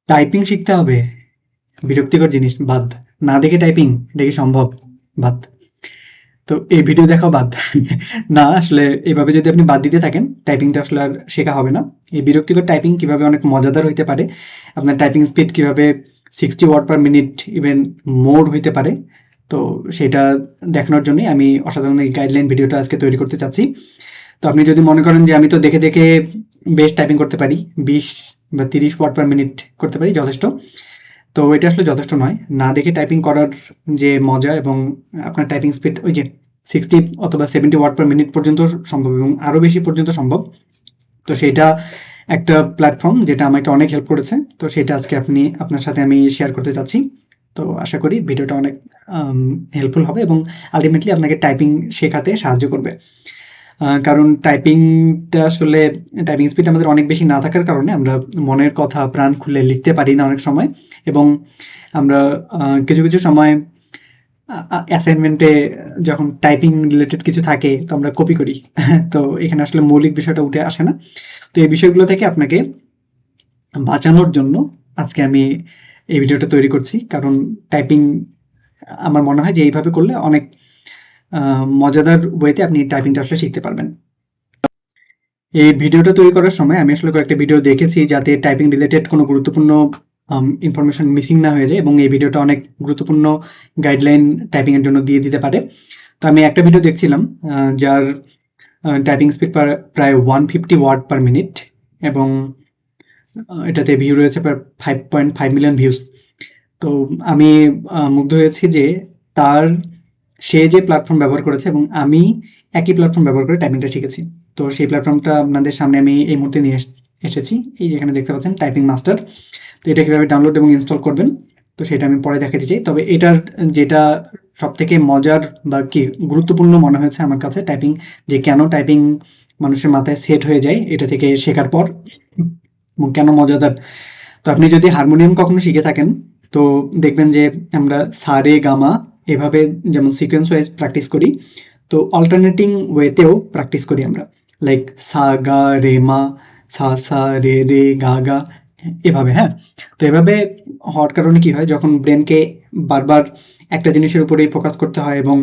Typing শিখতে হবে, বিরক্তিকর জিনিস, বাদ। না দেখে টাইপিং, এটা কি সম্ভব? বাদ। তো এই ভিডিও দেখাও বাদ। না আসলে এভাবে যদি আপনি বাদ দিতে থাকেন, টাইপিংটা আসলে আর শেখা হবে না। এই বিরক্তিকর টাইপিং কিভাবে অনেক মজাদার হইতে পারে, আপনার টাইপিং স্পিড কিভাবে 60 word per minute even more হইতে পারে, তো সেটা দেখানোর জন্যই আমি অসাধারণ এই গাইডলাইন ভিডিওটা আজকে তৈরি করতে চাচ্ছি। তো আপনি যদি মনে করেন যে আমি তো দেখে দেখে বেশ টাইপিং করতে পারি, 20 বা 30 ওয়ার্ড পার মিনিট করতে পারি, যথেষ্ট। তো এটা আসলে যথেষ্ট নয়। না দেখে টাইপিং করার যে মজা এবং আপনার টাইপিং স্পিড ওই যে 60 অথবা 70 ওয়ার্ড পার মিনিট পর্যন্ত সম্ভব এবং আরও বেশি পর্যন্ত সম্ভব। তো সেটা একটা প্ল্যাটফর্ম যেটা আমাকে অনেক হেল্প করেছে। তো সেটা আজকে আপনার সাথে আমি শেয়ার করতে চাচ্ছি। তো আশা করি ভিডিওটা অনেক হেল্পফুল হবে এবং আলটিমেটলি আপনাকে টাইপিং শেখাতে সাহায্য করবে। কারণ টাইপিংটা আসলে টাইপিং স্পিড আমাদের অনেক বেশি না থাকার কারণে আমরা মনের কথা প্রাণ খুলে লিখতে পারি না অনেক সময়। এবং আমরা কিছু কিছু সময় অ্যাসাইনমেন্টে যখন টাইপিং রিলেটেড কিছু থাকে তো আমরা কপি করি। তো এখানে আসলে মৌলিক বিষয়টা উঠে আসে না। তো এই বিষয়গুলো থেকে আপনাকে বাঁচানোর জন্য আজকে আমি এই ভিডিওটা তৈরি করছি। কারণ টাইপিং আমার মনে হয় যে এইভাবে করলে অনেক মজাদার ওয়েতে আপনি টাইপিংটা আসলে শিখতে পারবেন। এই ভিডিওটা তৈরি করার সময় আমি আসলে কয়েকটা ভিডিও দেখেছি যাতে টাইপিং রিলেটেড কোনো গুরুত্বপূর্ণ ইনফরমেশন মিসিং না হয়ে যায় এবং এই ভিডিওটা অনেক গুরুত্বপূর্ণ গাইডলাইন টাইপিংয়ের জন্য দিয়ে দিতে পারে। তো আমি একটা ভিডিও দেখছিলাম যার টাইপিং স্পিড প্রায় 150 ওয়ার্ড পার মিনিট এবং এটাতে ভিউ রয়েছে প্রায় 5.5 মিলিয়ন ভিউজ। তো আমি মুগ্ধ হয়েছি যে তার সে যে প্ল্যাটফর্ম ব্যবহার করেছে এবং আমি একই প্ল্যাটফর্ম ব্যবহার করে টাইপিংটা শিখেছি। তো সেই প্ল্যাটফর্মটা আপনাদের সামনে আমি এই মুহূর্তে নিয়ে এসেছি। এই যেখানে দেখতে পাচ্ছেন টাইপিং মাস্টার। তো এটা কীভাবে ডাউনলোড এবং ইনস্টল করবেন তো সেটা আমি পরে দেখাতে চাই। তবে এটার যেটা সব থেকে মজার বা কি গুরুত্বপূর্ণ মনে হয়েছে আমার কাছে টাইপিং, যে কেন টাইপিং মানুষের মাথায় সেট হয়ে যায় এটা থেকে শেখার পর এবং কেন মজাদার। তো আপনি যদি হারমোনিয়াম কখনো শিখে থাকেন তো দেখবেন যে আমরা সা রে গামা এভাবে যেমন সিকোয়েন্স ওয়াইজ প্র্যাকটিস করি, তো অল্টারনেটিং ওয়েতেও প্র্যাকটিস করি আমরা, লাইক সা গা রে মা, সা সা রে রে গা গা, এভাবে। হ্যাঁ, তো এভাবে হওয়ার কারণে কি হয়, যখন ব্রেনকে বারবার একটা জিনিসের উপরেই ফোকাস করতে হয় এবং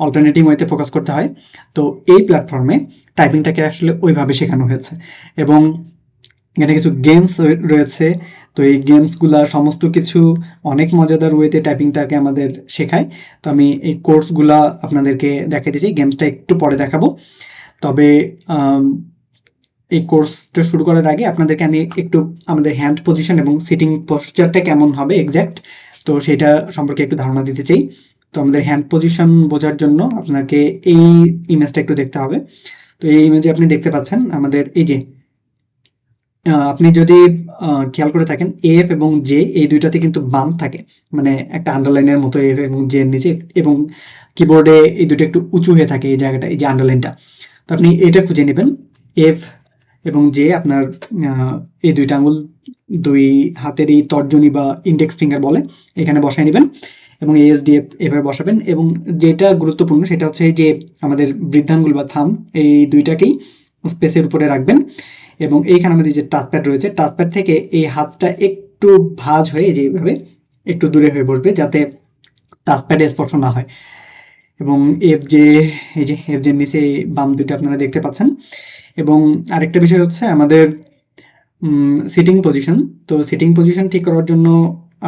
অল্টারনেটিং ওয়েতে ফোকাস করতে হয়, তো এই প্ল্যাটফর্মে টাইপিংটাকে আসলে ওইভাবে শেখানো হয়েছে। এবং এখানে কিছু গেমস রয়েছে। তো এই গেমসগুলা সমস্ত কিছু অনেক মজাদার ওয়েতে টাইপিংটাকে আমাদের শেখায়। তো আমি এই কোর্সগুলা আপনাদেরকে দেখাতে চাই, গেমসটা একটু পরে দেখাবো। তবে এই কোর্সটা শুরু করার আগে আপনাদেরকে আমি একটু আমাদের হ্যান্ড পজিশন এবং সিটিং পশ্চারটা কেমন হবে এক্স্যাক্ট, তো সেটা সম্পর্কে একটু ধারণা দিতে চাই। তো আমাদের হ্যান্ড পজিশন বোঝার জন্য আপনাকে এই ইমেজটা একটু দেখতে হবে। তো এই ইমেজে আপনি দেখতে পাচ্ছেন আমাদের এই যে আপনি যদি খেয়াল করে থাকেন এফ এবং জে এই দুইটাতে কিন্তু বাম থাকে, মানে একটা আন্ডারলাইনের মতো এফ এবং জে এর নিচে, এবং কিবোর্ডে এই দুটো একটু উঁচু হয়ে থাকে এই জায়গাটা, এই যে আন্ডারলাইনটা। তো আপনি এটা খুঁজে নেবেন, এফ এবং জে আপনার এই দুইটা আঙুল দুই হাতের এই তর্জনী বা ইন্ডেক্স ফিঙ্গার বলে, এখানে বসায় নেবেন এবং এএসডিএফ এভাবে বসাবেন। এবং যেটা গুরুত্বপূর্ণ সেটা হচ্ছে এই যে আমাদের বৃদ্ধাঙ্গুল বা থাম, এই দুইটাকেই স্পেসের উপরে রাখবেন। এবং এইখানে আমাদের যে টাচপ্যাড রয়েছে, টাচপ্যাড থেকে এই হাতটা একটু ভাঁজ হয়ে যে এইভাবে একটু দূরে হয়ে বসবে যাতে টাচপ্যাডে স্পর্শ না হয়। এবং এফ যে এই যে এফ জের নিচে বাম দুটো আপনারা দেখতে পাচ্ছেন। এবং আরেকটা বিষয় হচ্ছে আমাদের সিটিং পজিশন। তো সিটিং পজিশন ঠিক করার জন্য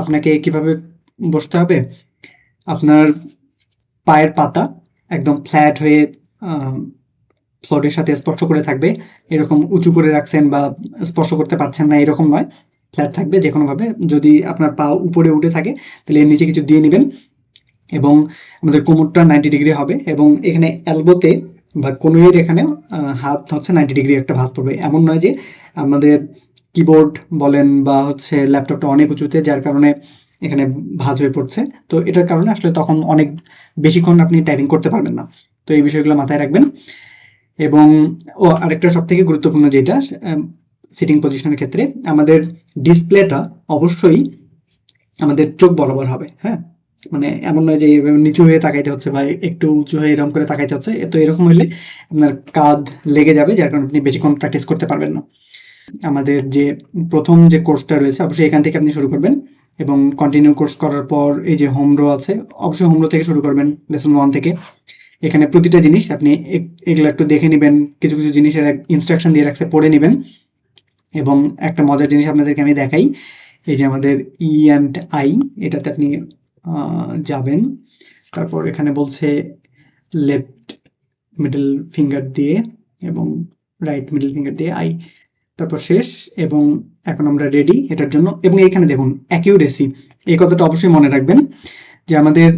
আপনাকে কিভাবে বসতে হবে, আপনার পায়ের পাতা একদম ফ্ল্যাট হয়ে ফ্লোরের সাথে স্পর্শ করে থাকবে, এরকম উঁচু করে রাখছেন বা স্পর্শ করতে পারছেন না এরকম নয়, ফ্ল্যাট থাকবে যে কোনোভাবে। যদি আপনার পা উপরে উঠে থাকে তাহলে এর নিচে কিছু দিয়ে নেবেন। এবং আমাদের কোমরটা 90 ডিগ্রি হবে এবং এখানে এলবোতে বা কনুইয়ের এখানে হাত হচ্ছে 90 ডিগ্রি একটা ভাঁজ পড়বে। এমন নয় যে আমাদের কিবোর্ড বলেন বা হচ্ছে ল্যাপটপটা অনেক উঁচুতে যার কারণে এখানে ভাঁজ হয়ে পড়ছে, তো এটার কারণে আসলে তখন অনেক বেশিক্ষণ আপনি টাইপিং করতে পারবেন না। তো এই বিষয়গুলো মাথায় রাখবেন। এবং আরেকটা সব থেকে গুরুত্বপূর্ণ যেটা সিটিং পজিশনের ক্ষেত্রে, আমাদের ডিসপ্লেটা অবশ্যই আমাদের চোখ বরাবর হবে। হ্যাঁ, মানে এমন নয় যে নিচু হয়ে তাকাইতে হচ্ছে বা একটু উঁচু হয়ে এরকম করে তাকাইতে হচ্ছে, তো এরকম হলে আপনার কাঁধ লেগে যাবে যার কারণে আপনি বেশিক্ষণ প্র্যাকটিস করতে পারবেন না। আমাদের যে প্রথম যে কোর্সটা রয়েছে অবশ্যই এখান থেকে আপনি শুরু করবেন, এবং কন্টিনিউ কোর্স করার পর এই যে হোম রো আছে, অবশ্যই হোম রো থেকে শুরু করবেন, লেসন 1 থেকে। এখানে প্রতিটা জিনিস আপনি এগুলো একটু দেখে নেবেন, কিছু কিছু জিনিসের ইনস্ট্রাকশন দিয়ে রাখছে, পড়ে নেবেন। এবং একটা মজার জিনিস আপনাদেরকে আমি দেখাই, এই যে আমাদের ই অ্যান্ড আই, এটাতে আপনি যাবেন, তারপর এখানে বলছে লেফট মিডল ফিঙ্গার দিয়ে এবং রাইট মিডল ফিঙ্গার দিয়ে আই, তারপর শেষ। এবং এখন আমরা রেডি এটার জন্য। এবং এখানে দেখুন অ্যাকিউরেসি, এই কথাটা অবশ্যই মনে রাখবেন যে আমাদের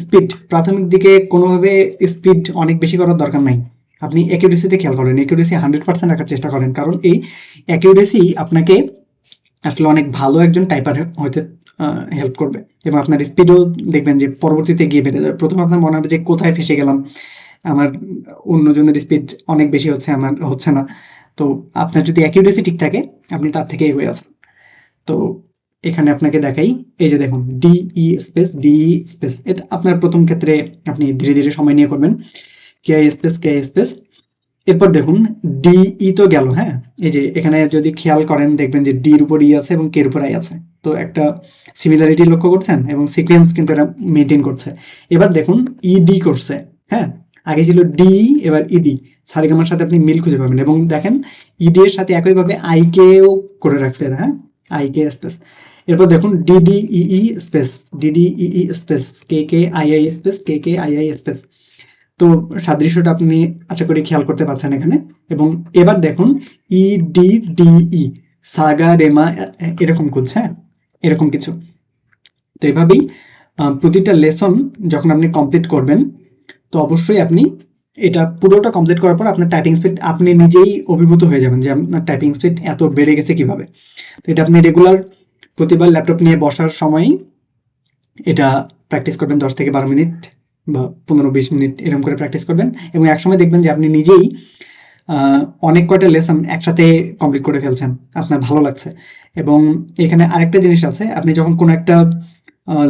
স্পিড, প্রাথমিক দিকে কোনোভাবে স্পিড অনেক বেশি করার দরকার নাই, আপনি অ্যাকিউরেসিতে খেয়াল করেন, অ্যাকিউরেসি 100% রাখার চেষ্টা করেন, কারণ এই অ্যাকিউরেসি আপনাকে আসলে অনেক ভালো একজন টাইপার হতে হেল্প করবে, এবং আপনার স্পিডও দেখবেন যে পরবর্তীতে গিয়ে বেড়ে যাবে। প্রথমে আপনার মনে হবে যে কোথায় ফেসে গেলাম, আমার অন্যজনের স্পিড অনেক বেশি হচ্ছে, আমার হচ্ছে না। তো আপনার যদি অ্যাকিউরেসি ঠিক থাকে, আপনি তার থেকে এগিয়ে আছেন। তো এখানে আপনাকে দেখাই, এই যে দেখুন ডিই স্পেস ডিই স্পেস, এটা আপনার প্রথম ক্ষেত্রে আপনি ধীরে ধীরে সময় নিয়ে করবেন, কেআই স্পেস কেআই স্পেস। এরপর দেখুন ডিই তো গেল, হ্যাঁ, এই যে এখানে যদি খেয়াল করেন দেখবেন যে ডির উপর ই আছে এবং কের উপর আই আছে, তো একটা সিমিলারিটি লক্ষ্য করছেন, এবং সিকোয়েন্স কিন্তু এটা মেনটেন করছে। এবার দেখুন ইডি করছে, হ্যাঁ, আগে ছিল ডি, এবার ইডি, সারেগামার সাথে আপনি মিল খুঁজে পাবেন। এবং দেখেন ইডি এর সাথে একইভাবে আইকেও করে রাখছে এরা, হ্যাঁ, আইকে স্পেস। এরপর দেখুন DDE space DDE space K K I I space K K I I space. তো সাদৃশ্যটা আপনি আশা করি খেয়াল করতে পারছেন এখানে। এবং এবার দেখুন ইডিডিই, সাগা রেমা, এরকম খুঁজছে, হ্যাঁ, এরকম কিছু। তো এভাবেই প্রতিটা লেসন যখন আপনি কমপ্লিট করবেন, তো অবশ্যই আপনি এটা পুরোটা কমপ্লিট করার পর আপনার টাইপিং স্পিড আপনি নিজেই অভিভূত হয়ে যাবেন যে আপনার টাইপিং স্পিড এত বেড়ে গেছে কিভাবে। তো এটা আপনি রেগুলার প্রতিবার ল্যাপটপ নিয়ে বসার সময়ই এটা প্র্যাকটিস করবেন, 10 থেকে 12 মিনিট বা 15-20 মিনিট এরকম করে প্র্যাকটিস করবেন, এবং একসময় দেখবেন যে আপনি নিজেই অনেক কয়টা লেসন একসাথে কমপ্লিট করে ফেলছেন, আপনার ভালো লাগছে। এবং এখানে আরেকটা জিনিস আছে, আপনি যখন কোনো একটা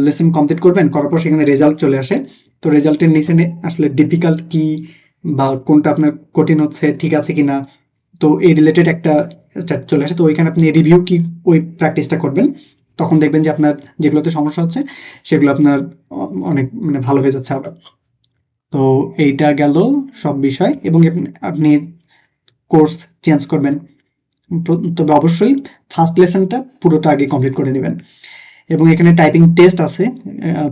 লেসন কমপ্লিট করবেন, করার পর সেখানে রেজাল্ট চলে আসে, তো রেজাল্টের নিচে আসলে ডিফিকাল্ট কি বা কোনটা আপনার কঠিন হচ্ছে, ঠিক আছে কিনা, তো এই রিলেটেড একটা স্ট্যাট চলে আসে। তো ওইখানে আপনি রিভিউ কি ওই প্র্যাকটিসটা করবেন, তখন দেখবেন যে আপনার যেগুলোতে সমস্যা হচ্ছে সেগুলো আপনার অনেক মানে ভালো হয়ে যাচ্ছে আবার। তো এইটা গেল সব বিষয়। এবং আপনি কোর্স চেঞ্জ করবেন, তবে অবশ্যই ফার্স্ট লেসনটা পুরোটা আগে কমপ্লিট করে নেবেন। এবং এখানে টাইপিং টেস্ট আছে,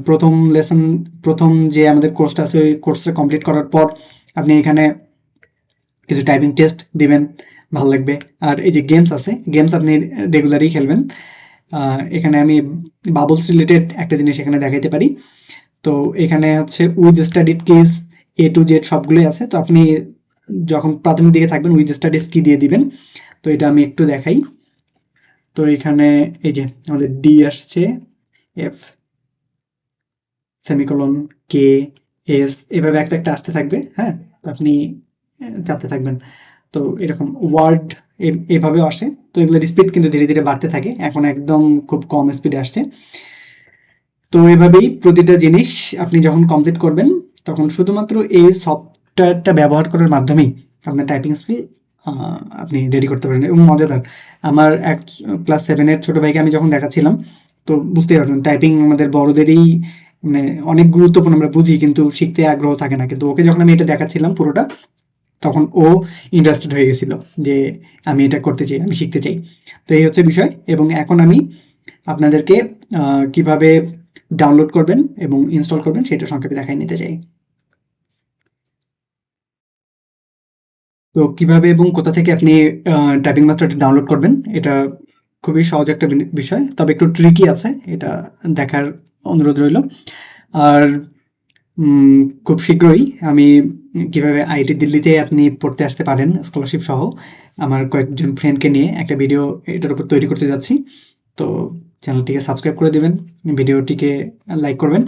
প্রথম লেসন, প্রথম যে আমাদের কোর্সটা আছে ওই কোর্সটা কমপ্লিট করার পর আপনি এখানে কিছু টাইপিং টেস্ট দিবেন, ভালো লাগবে। আর এই যে গেমস আছে, গেমস আপনি রেগুলারই খেলবেন। এখানে আমি বাবলস রিলেটেড একটা জিনিস এখানে দেখাইতে পারি। তো এখানে হচ্ছে with studied case A to Z সবগুলোই আছে। তো আপনি যখন প্রাথমিক দিকে থাকবেন উইথ স্টাডিজ কি দিয়ে দিবেন, তো এটা আমি একটু দেখাই। তো এখানে এই যে আমাদের ডি আসছে, এফ, সেমিকোলন, কে, এস, এভাবে একটা একটা আসতে থাকবে, হ্যাঁ, তো আপনি চাপতে থাকবেন। তো এরকম ওয়ার্ড এভাবেও আসে। তো এগুলোর স্পিড কিন্তু ধীরে ধীরে বাড়তে থাকে, এখন একদম খুব কম স্পিডে আসছে। তো এভাবেই প্রতিটা জিনিস আপনি যখন কমপ্লিট করবেন, তখন শুধুমাত্র এই সফটওয়্যারটা ব্যবহার করার মাধ্যমেই আপনার টাইপিং স্কিল আপনি রেডি করতে পারেন। এবং মজাদার, আমার এক ক্লাস 7-এর ছোট ভাইকে আমি যখন দেখাচ্ছিলাম, তো বুঝতেই পারছেন টাইপিং আমাদের বড়দেরই মানে অনেক গুরুত্বপূর্ণ, আমরা বুঝি কিন্তু শিখতে আগ্রহ থাকে না, কিন্তু ওকে যখন আমি এটা দেখাচ্ছিলাম পুরোটা, তখন ও ইন্টারেস্টেড হয়ে গেছিল যে আমি এটা করতে চাই, আমি শিখতে চাই। তো এই হচ্ছে বিষয়। এবং এখন আমি আপনাদেরকে কিভাবে ডাউনলোড করবেন এবং ইনস্টল করবেন সেটা সংক্ষেপে দেখাই নিতে চাই। তো কিভাবে এবং কোথা থেকে আপনি টাইপিং মাস্টারটা ডাউনলোড করবেন, এটা খুবই সহজ একটা বিষয়, তবে একটু ট্রিকি আছে, এটা দেখার অনুরোধ রইল। আর খুব শীঘ্রই আমি কিভাবে আইআইটি দিল্লিতে আপনি পড়তে আসতে পারেন স্কলারশিপ সহ, আমার কয়েকজন ফ্রেন্ডকে নিয়ে একটা ভিডিও এটার উপর তৈরি করতে যাচ্ছি। তো চ্যানেলটিকে সাবস্ক্রাইব করে দেবেন, ভিডিওটিকে লাইক করবেন।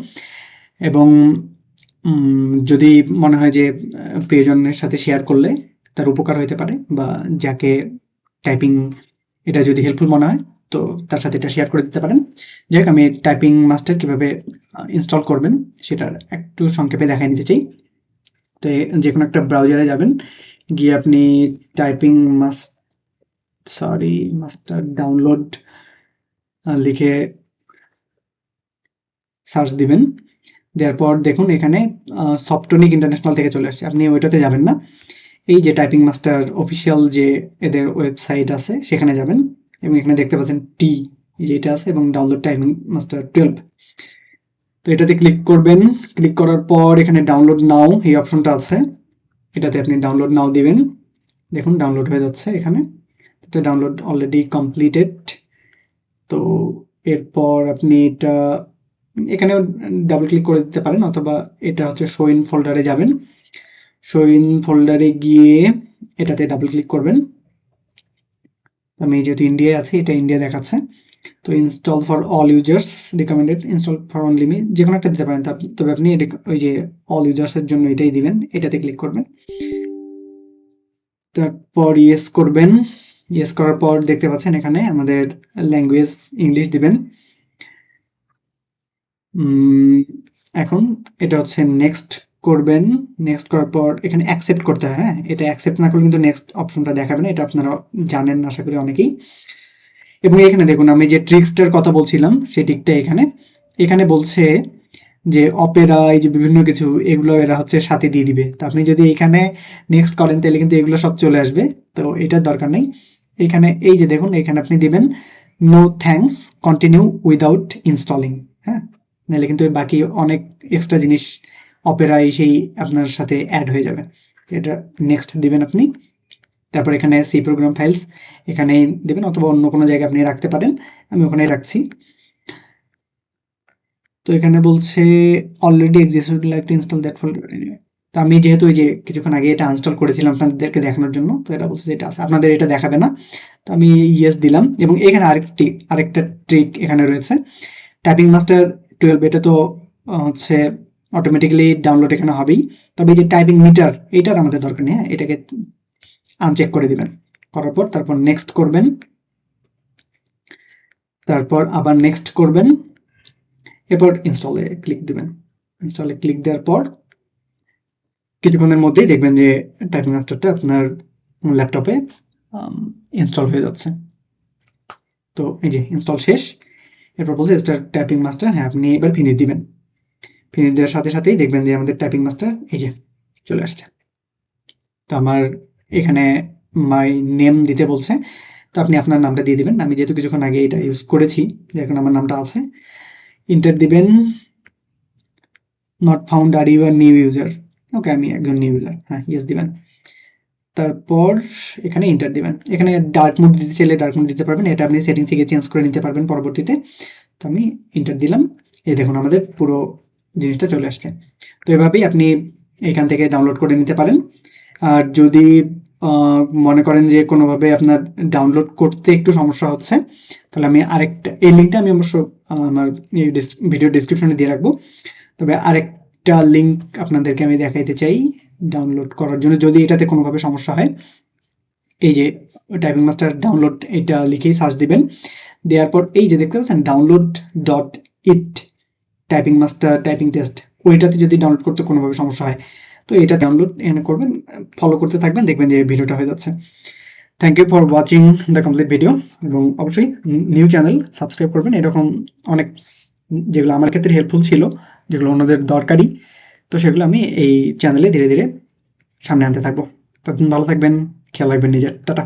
এবং যদি মনে হয় যে প্রিয়জনের সাথে শেয়ার করলে তার উপকার হতে পারে, বা যাকে টাইপিং এটা যদি হেল্পফুল মনে হয়, তো তার সাথে এটা শেয়ার করে দিতে পারেন। যাই হোক, আমি টাইপিং মাস্টার কিভাবে ইনস্টল করবেন সেটার একটু সংক্ষেপে দেখাই নিতে চাই। তো যে কোনো একটা ব্রাউজারে যাবেন, গিয়ে আপনি টাইপিং সরি, মাস্টার ডাউনলোড লিখে সার্চ দিবেন। দেওয়ার পর দেখুন এখানে সফটনিক ইন্টারন্যাশনাল থেকে চলে আসছে, আপনি ওইটাতে যাবেন না, এই যে টাইপিং মাস্টার অফিসিয়াল যে এদের ওয়েবসাইট আছে সেখানে যাবেন, এবং এখানে দেখতে পাচ্ছেন টি যেটা আছে এবং ডাউনলোড টাইপিং মাস্টার 12। তো এটাতে ক্লিক করবেন, ক্লিক করার পর এখানে ডাউনলোড নাও এই অপশনটা আছে, এটাতে আপনি ডাউনলোড নাও দিবেন। দেখুন ডাউনলোড হয়ে যাচ্ছে এখানে, এটা ডাউনলোড অলরেডি কমপ্লিটেড। তো এরপর আপনি এটা এখানেও ডাবল ক্লিক করে দিতে পারেন, অথবা এটা হচ্ছে শো ইন ফোল্ডারে যাবেন, শো ইন ফোল্ডারে গিয়ে এটাতে ডাবল ক্লিক করবেন। আমি যেহেতু ইন্ডিয়ায় আছি, এটা ইন্ডিয়া দেখাচ্ছে। তো install for all users recommended, install for only me, যে কোনো একটা দিতে পারেন, তবে আপনি ওই যে অল ইউজার্সের জন্য এটাই দিবেন, এটাতে ক্লিক করবেন। তারপর ইয়েস করবেন, ইয়েস করার পর দেখতে পাচ্ছেন এখানে আমাদের ল্যাঙ্গুয়েজ ইংলিশ দিবেন। এখন এটা হচ্ছে নেক্সট করবেন, নেক্সট করার পর এখানে অ্যাকসেপ্ট করতে হয়, হ্যাঁ এটা অ্যাকসেপ্ট না করলে কিন্তু নেক্সট অপশনটা দেখাবে না, এটা আপনারা জানেন আশা করি অনেকেই। এবং এখানে দেখুন আমি যে ট্রিক্সটার কথা বলছিলাম সেই ট্রিকটা এখানে এখানে বলছে যে অপেরা এই যে বিভিন্ন কিছু এগুলো এরা হচ্ছে সাথে দিয়ে দিবে, তো আপনি যদি এখানে নেক্সট করেন তাহলে কিন্তু এগুলো সব চলে আসবে, তো এটার দরকার নেই। এখানে এই যে দেখুন এখানে আপনি দিবেন no thanks continue without installing, হ্যাঁ নাহলে কিন্তু বাকি অনেক এক্সট্রা জিনিস অপেরা সেই আপনার সাথে অ্যাড হয়ে যাবে, এটা নেক্সট দিবেন আপনি। তারপর এখানে সি প্রোগ্রাম ফাইলস এখানে দেবেন, অথবা অন্য কোনো জায়গায় আপনি রাখতে পারেন, আমি ওখানে রাখছি। তো এখানে বলছে already exist like to install that folder, তো আমি যেহেতু এই যে কিছুক্ষণ আগে এটা আনস্টল করেছিলাম আপনাদেরকে দেখানোর জন্য, তো এটা বলছে যে এটা আছে, আপনাদের এটা দেখাবে না, তো আমি ইয়েস দিলাম। এবং এখানে আরেকটা ট্রিক এখানে রয়েছে, টাইপিং মাস্টার 12 এটা তো হচ্ছে অটোমেটিক্যালি ডাউনলোড এখানে হবেই, তবে এই যে টাইপিং মিটার এটার আমাদের দরকার নেই, হ্যাঁ এটাকে আনচেক করে দিবেন, করার পর তারপর নেক্সট করবেন, তারপর আবার নেক্সট করবেন, এরপর ইনস্টলে ক্লিক দিবেন। ইনস্টলে ক্লিক দেওয়ার পর কিছুক্ষণের মধ্যেই দেখবেন যে টাইপিং মাস্টারটা আপনার ল্যাপটপে ইনস্টল হয়ে যাচ্ছে। তো এই যে ইনস্টল শেষ, এরপর বলছে স্টার্ট টাইপিং মাস্টার, হ্যাঁ আপনি এবার ফিনিশ দিবেন, ফিনিশ দেওয়ার সাথে সাথেই দেখবেন যে আমাদের টাইপিং মাস্টার এই যে চলে আসছে। তো আমার এখানে মাই নেম দিতে বলছে, তো আপনি আপনার নামটা দিয়ে দিবেন, আমি যেহেতু কিছুক্ষণ আগে এটা ইউজ করেছি যে এখন আমার নামটা আছে, ইন্টার দিবেন, not found are you are new user, okay আমি একজন নিউ ইউজার, হ্যাঁ ইয়েস দিবেন। তারপর এখানে ইন্টার দিবেন, এখানে ডার্ক মোড দিতে চাইলে ডার্ক মোড দিতে পারবেন, এটা আপনি সেটিংসে গিয়ে চেঞ্জ করে নিতে পারবেন পরবর্তীতে। তো আমি ইন্টার দিলাম, এই দেখুন আমাদের পুরো জিনিসটা চলে আসছে। তো এভাবেই আপনি এখান থেকে ডাউনলোড করে নিতে পারেন। আর যদি মনে করেন যে কোনোভাবে আপনার ডাউনলোড করতে একটু সমস্যা হচ্ছে, তাহলে আমি আরেকটা, এই লিঙ্কটা আমি অবশ্য আমার এই ভিডিও ডিসক্রিপশনে দিয়ে রাখবো, তবে আরেকটা লিঙ্ক আপনাদেরকে আমি দেখাইতে চাই ডাউনলোড করার জন্য, যদি এটাতে কোনোভাবে সমস্যা হয়। এই যে টাইপিং মাস্টার ডাউনলোড এটা লিখেই সার্চ দিবেন, দেওয়ার পর এই যে দেখতে পাচ্ছেন ডাউনলোড ডট ইট টাইপিং মাস্টার টাইপিং টেস্ট, ওইটাতে যদি ডাউনলোড করতে কোনোভাবে সমস্যা হয় তো এটা ডাউনলোড এখানে করবেন, ফলো করতে থাকবেন, দেখবেন যে ভিডিওটা হয়ে যাচ্ছে। Thank you for watching the complete video, এবং অবশ্যই নিউ চ্যানেল সাবস্ক্রাইব করবেন, এরকম অনেক যেগুলো আমার ক্ষেত্রে হেল্পফুল ছিল, যেগুলো অন্যদের দরকারি, তো সেগুলো আমি এই চ্যানেলে ধীরে ধীরে সামনে আনতে থাকবো। ততদিন ভালো থাকবেন, খেয়াল রাখবেন নিজের, টাটা।